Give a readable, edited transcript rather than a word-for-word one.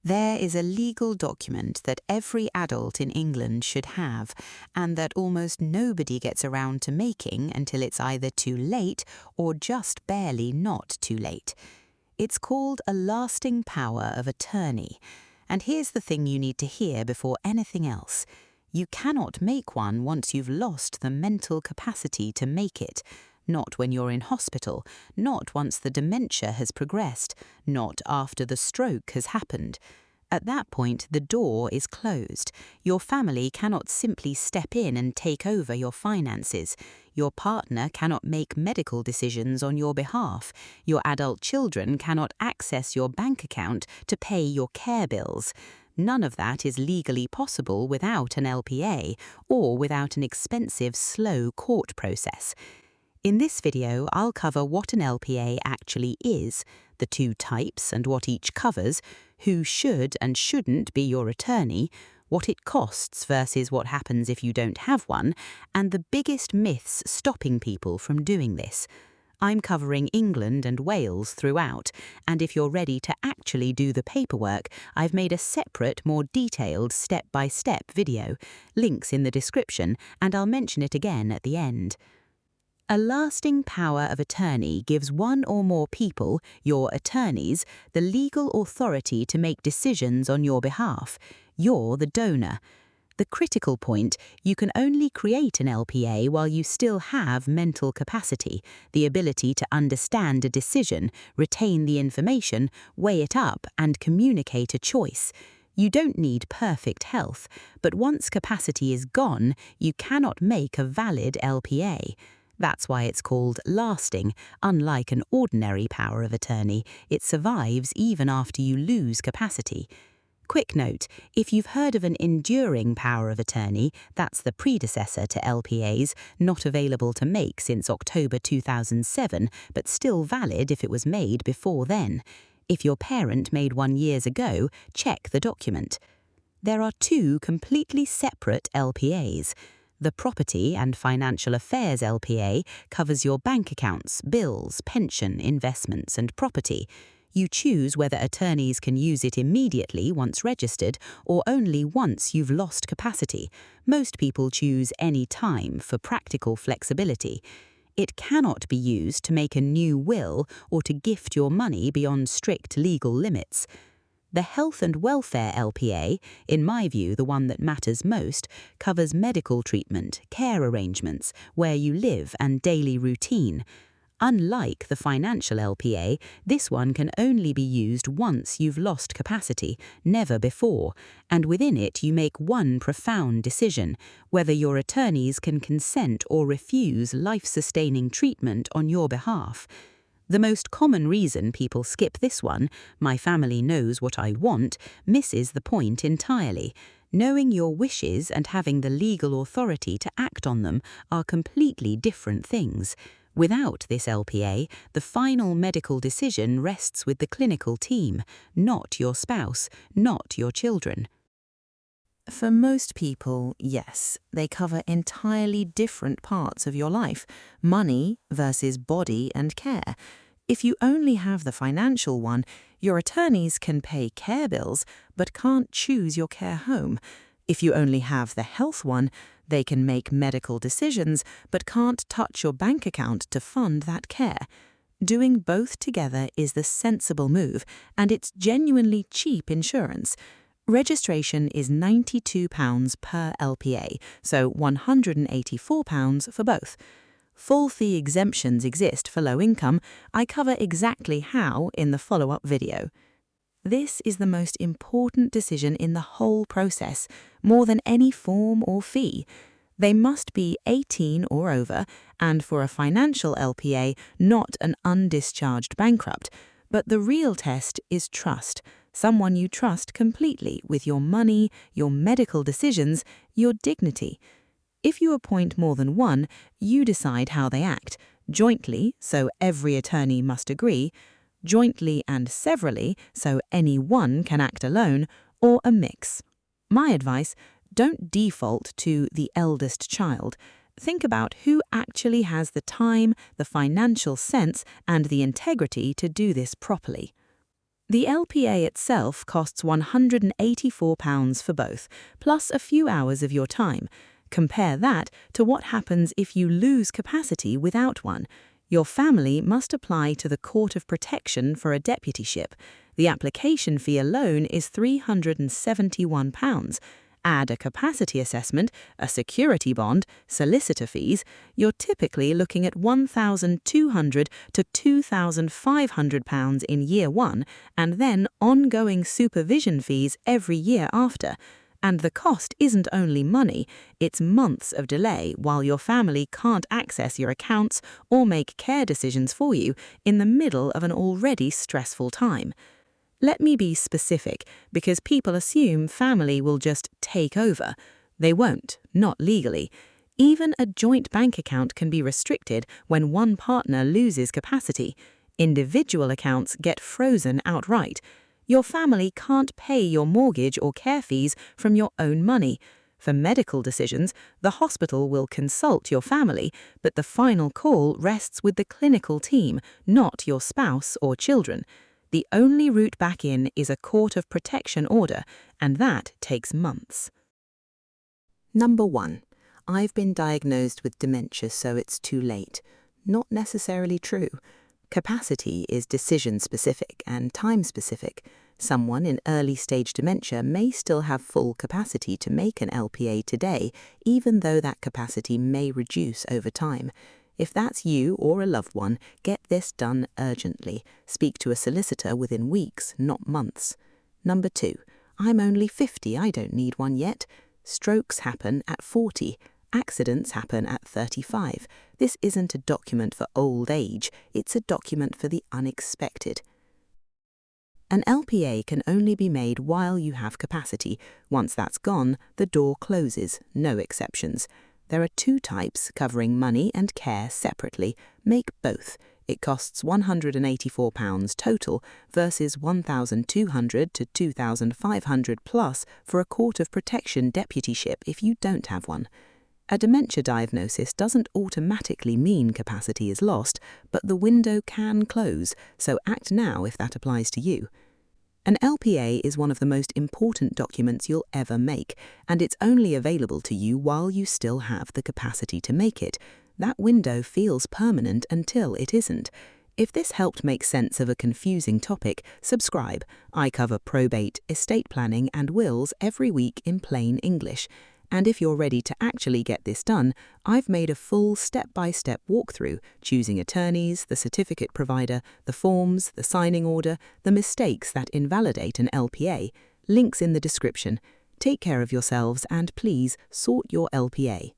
There is a legal document that every adult in England should have, and that almost nobody gets around to making until it's either too late or just barely not too late. It's called a lasting power of attorney. And here's the thing you need to hear before anything else. You cannot make one once you've lost the mental capacity to make it. Not when you're in hospital, not once the dementia has progressed, not after the stroke has happened. At that point, the door is closed. Your family cannot simply step in and take over your finances. Your partner cannot make medical decisions on your behalf. Your adult children cannot access your bank account to pay your care bills. None of that is legally possible without an LPA or without an expensive, slow court process. In this video, I'll cover what an LPA actually is, the two types and what each covers, who should and shouldn't be your attorney, what it costs versus what happens if you don't have one, and the biggest myths stopping people from doing this. I'm covering England and Wales throughout, and if you're ready to actually do the paperwork, I've made a separate, more detailed step-by-step video. Links in the description, and I'll mention it again at the end. A lasting power of attorney gives one or more people, your attorneys, the legal authority to make decisions on your behalf. You're the donor. The critical point, you can only create an LPA while you still have mental capacity, the ability to understand a decision, retain the information, weigh it up, and communicate a choice. You don't need perfect health, but once capacity is gone, you cannot make a valid LPA. That's why it's called lasting. Unlike an ordinary power of attorney, it survives even after you lose capacity. Quick note, if you've heard of an enduring power of attorney, that's the predecessor to LPAs, not available to make since October 2007, but still valid if it was made before then. If your parent made one years ago, check the document. There are two completely separate LPAs. The Property and Financial Affairs LPA covers your bank accounts, bills, pension, investments, and property. You choose whether attorneys can use it immediately once registered or only once you've lost capacity. Most people choose any time for practical flexibility. It cannot be used to make a new will or to gift your money beyond strict legal limits. The Health and Welfare LPA, in my view the one that matters most, covers medical treatment, care arrangements, where you live and daily routine. Unlike the Financial LPA, this one can only be used once you've lost capacity, never before, and within it you make one profound decision, whether your attorneys can consent or refuse life-sustaining treatment on your behalf. The most common reason people skip this one, my family knows what I want, misses the point entirely. Knowing your wishes and having the legal authority to act on them are completely different things. Without this LPA, the final medical decision rests with the clinical team, not your spouse, not your children. For most people, yes, they cover entirely different parts of your life, money versus body and care. If you only have the financial one, your attorneys can pay care bills but can't choose your care home. If you only have the health one, they can make medical decisions but can't touch your bank account to fund that care. Doing both together is the sensible move, and it's genuinely cheap insurance. Registration is £92 per LPA, so £184 for both. Full fee exemptions exist for low income. I cover exactly how in the follow-up video. This is the most important decision in the whole process, more than any form or fee. They must be 18 or over, and for a financial LPA, not an undischarged bankrupt. But the real test is trust. Someone you trust completely with your money, your medical decisions, your dignity. If you appoint more than one, you decide how they act, jointly, so every attorney must agree, jointly and severally, so any one can act alone, or a mix. My advice, don't default to the eldest child. Think about who actually has the time, the financial sense, and the integrity to do this properly. The LPA itself costs £184 for both, plus a few hours of your time. Compare that to what happens if you lose capacity without one. Your family must apply to the Court of Protection for a deputyship. The application fee alone is £371. Add a capacity assessment, a security bond, solicitor fees, you're typically looking at £1,200 to £2,500 in year one, and then ongoing supervision fees every year after. And the cost isn't only money, it's months of delay while your family can't access your accounts or make care decisions for you in the middle of an already stressful time. Let me be specific, because people assume family will just take over. They won't, not legally. Even a joint bank account can be restricted when one partner loses capacity. Individual accounts get frozen outright. Your family can't pay your mortgage or care fees from your own money. For medical decisions, the hospital will consult your family, but the final call rests with the clinical team, not your spouse or children. The only route back in is a court of protection order, and that takes months. Number 1. I've been diagnosed with dementia, so it's too late. Not necessarily true. Capacity is decision-specific and time-specific. Someone in early-stage dementia may still have full capacity to make an LPA today, even though that capacity may reduce over time. If that's you or a loved one, get this done urgently. Speak to a solicitor within weeks, not months. Number 2. I'm only 50, I don't need one yet. Strokes happen at 40. Accidents happen at 35. This isn't a document for old age, it's a document for the unexpected. An LPA can only be made while you have capacity. Once that's gone, the door closes, no exceptions. There are 2 types covering money and care separately. Make both. It costs £184 total versus £1,200 to £2,500 plus for a Court of Protection deputyship if you don't have one. A dementia diagnosis doesn't automatically mean capacity is lost, but the window can close, so act now if that applies to you. An LPA is one of the most important documents you'll ever make, and it's only available to you while you still have the capacity to make it. That window feels permanent until it isn't. If this helped make sense of a confusing topic, subscribe. I cover probate, estate planning, and wills every week in plain English. And if you're ready to actually get this done, I've made a full step-by-step walkthrough, choosing attorneys, the certificate provider, the forms, the signing order, the mistakes that invalidate an LPA. Links in the description. Take care of yourselves and please sort your LPA.